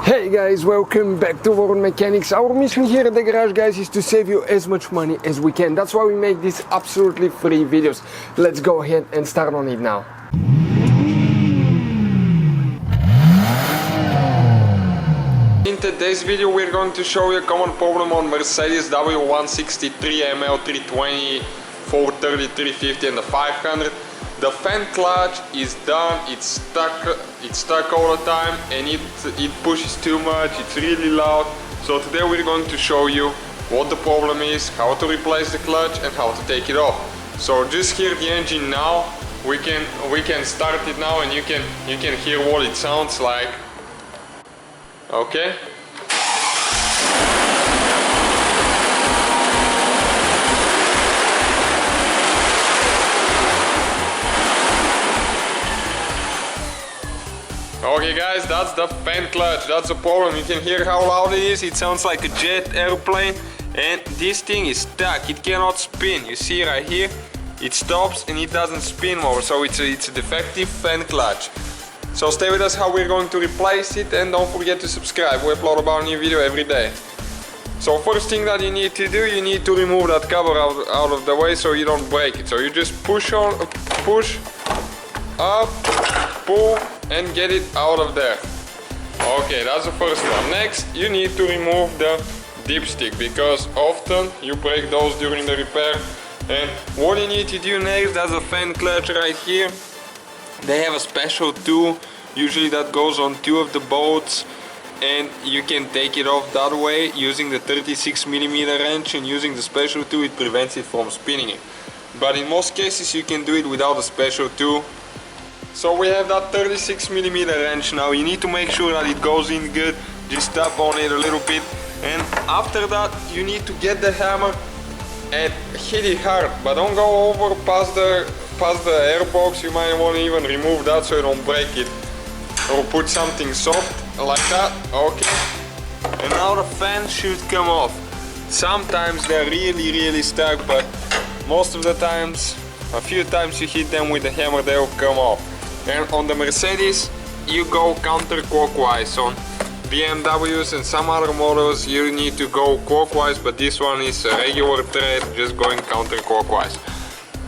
Hey guys, welcome back to World Mechanics. Our mission here at the garage, guys, is to save you as much money as we can. That's why we make these absolutely free videos. Let's go ahead and start on it now. In today's video we're going to show you a common problem on Mercedes W163 ML320, 430, 350 and the 500. The fan clutch is done, it's stuck all the time and it pushes too much, it's really loud. So today we're going to show you what the problem is, how to replace the clutch and how to take it off. So just hear the engine now, we can start it now and you can hear what it sounds like. Okay? Okay guys, that's the fan clutch, that's the problem. You can hear how loud it is, it sounds like a jet airplane and this thing is stuck, it cannot spin. You see right here, it stops and it doesn't spin more, so it's a defective fan clutch. So stay with us how we're going to replace it and don't forget to subscribe, we upload about a new video every day. So first thing that you need to do, you need to remove that cover out of the way so you don't break it. So you just push up, pull and get it out of there. Okay, that's the first one. Next, you need to remove the dipstick because often you break those during the repair. And what you need to do next, that's a fan clutch right here. They have a special tool, usually that goes on two of the bolts, and you can take it off that way using the 36mm wrench, and using the special tool it prevents it from spinning it. But in most cases you can do it without a special tool. So we have that 36mm wrench now. You need to make sure that it goes in good, just tap on it a little bit, and after that you need to get the hammer and hit it hard, but don't go over past the airbox. You might want to even remove that so you don't break it, or put something soft like that. Okay, and now the fan should come off. Sometimes they're really stuck, but most of the times, a few times you hit them with the hammer, they will come off. And on the Mercedes you go counterclockwise. On BMWs and some other models you need to go clockwise, but this one is a regular thread, just going counterclockwise.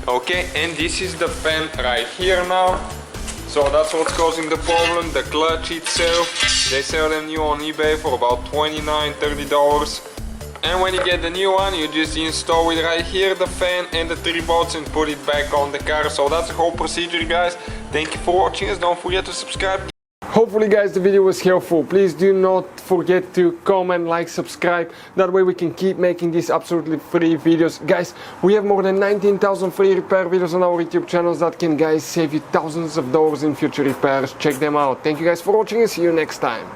Okay, and this is the fan right here now. So that's what's causing the problem, the clutch itself. They sell them new on eBay for about $29–30. And when you get the new one, you just install it right here, the fan and the 3 bolts, and put it back on the car. So that's the whole procedure, guys. Thank you for watching us, don't forget to subscribe. Hopefully guys the video was helpful. Please do not forget to comment, like, subscribe. That way we can keep making these absolutely free videos. Guys, we have more than 19,000 free repair videos on our YouTube channels that can, guys, save you thousands of dollars in future repairs. Check them out. Thank you guys for watching and see you next time.